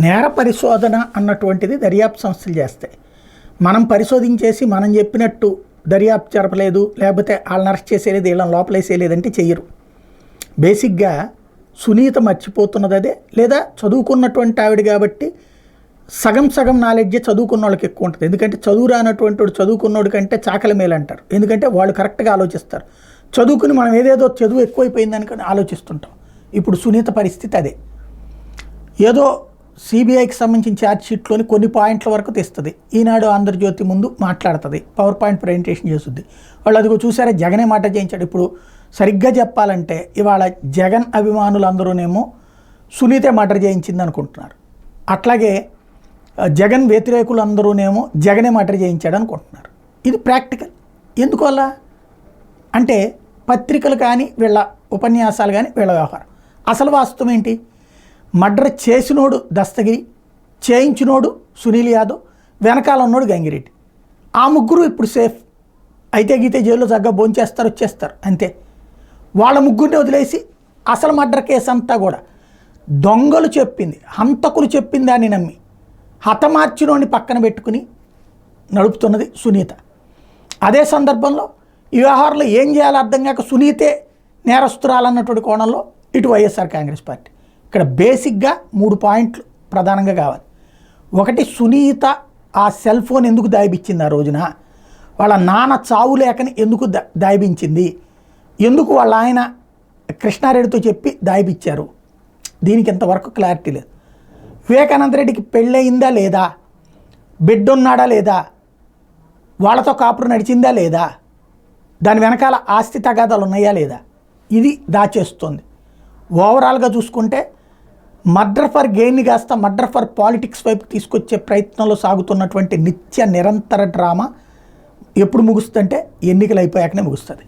నేర పరిశోధన అన్నటువంటిది దర్యాప్తు సంస్థలు చేస్తాయి. మనం పరిశోధించేసి మనం చెప్పినట్టు దర్యాప్తు జరపలేదు, లేకపోతే వాళ్ళని అరెస్ట్ చేసేలేదు, వీళ్ళని లోపలేసేయలేదంటే చెయ్యరు. బేసిక్గా సునీత మర్చిపోతున్నది అదే, లేదా చదువుకున్నటువంటి ఆవిడ కాబట్టి సగం సగం నాలెడ్జే చదువుకున్న వాళ్ళకి ఎక్కువ ఉంటుంది. ఎందుకంటే చదువు రానటువంటి వాడు చదువుకున్నోడి కంటే చాకలి మేలు అంటారు. ఎందుకంటే వాళ్ళు కరెక్ట్గా ఆలోచిస్తారు. చదువుకుని మనం ఏదేదో చదువు ఎక్కువైపోయిందని ఆలోచిస్తుంటాం. ఇప్పుడు సునీత పరిస్థితి అదే. ఏదో సిబిఐకి సంబంధించిన ఛార్జ్ షీట్లోని కొన్ని పాయింట్ల వరకు తెస్తుంది, ఈనాడు ఆంధ్రజ్యోతి ముందు మాట్లాడుతుంది, పవర్ పాయింట్ ప్రజెంటేషన్ చేస్తుంది. వాళ్ళు అదిగో చూసారా జగనే మాట చేయించాడు. ఇప్పుడు సరిగ్గా చెప్పాలంటే ఇవాళ జగన్ అభిమానులందరూనేమో సునీతే మర్డర్ చేయించింది అనుకుంటున్నారు. అట్లాగే జగన్ వ్యతిరేకులందరూనేమో జగనే మర్డర్ చేయించాడు అనుకుంటున్నారు. ఇది ప్రాక్టికల్. ఎందువల్ల అంటే పత్రికలు కానీ వీళ్ళ ఉపన్యాసాలు కానీ వీళ్ళ వ్యవహారం. అసలు వాస్తవం ఏంటి? మర్డర్ చేసినోడు దస్తగిరి, చేయించినోడు సునీల్ యాదవ్, వెనకాల ఉన్నోడు గంగిరెడ్డి. ఆ ముగ్గురు ఇప్పుడు సేఫ్. అయితే గీతే జైల్లో చక్కగా భోంచేస్తారు, వచ్చేస్తారు, అంతే. వాళ్ళ ముగ్గురిని వదిలేసి అసలు మర్డర్ కేసు అంతా కూడా దొంగలు చెప్పింది, హంతకులు చెప్పింది అని నమ్మి హతమార్చినోడిని పక్కన పెట్టుకుని నడుపుతున్నది సునీత. అదే సందర్భంలో ఈ వ్యవహారంలో ఏం చేయాలో అర్థం కాక సునీతే నేరస్తురాలన్నటువంటి కోణంలో ఇటు వైఎస్ఆర్ కాంగ్రెస్ పార్టీ. ఇక్కడ బేసిక్గా 3 పాయింట్లు ప్రధానంగా కావాలి. ఒకటి, సునీత ఆ సెల్ ఫోన్ ఎందుకు దాయిపించింది ఆ రోజున, వాళ్ళ నాన్న చావు లేకని ఎందుకు దాయిపించింది, ఎందుకు వాళ్ళ ఆయన కృష్ణారెడ్డితో చెప్పి దాయిపించారు, దీనికి ఇంతవరకు క్లారిటీ లేదు. వివేకానంద రెడ్డికి పెళ్ళయిందా లేదా, బిడ్డ ఉన్నాడా లేదా, వాళ్ళతో కాపురు నడిచిందా లేదా, దాని వెనకాల ఆస్తి తగాదాలు ఉన్నాయా లేదా, ఇది దాచేస్తుంది. ఓవరాల్గా చూసుకుంటే మర్డర్ ఫర్ గెయిన్ని కాస్త మర్డర్ ఫర్ పాలిటిక్స్ వైపు తీసుకొచ్చే ప్రయత్నంలో సాగుతున్నటువంటి నిత్య నిరంతర డ్రామా ఎప్పుడు ముగుస్తుందంటే ఎన్నికలు అయిపోయాకనే ముగుస్తుంది.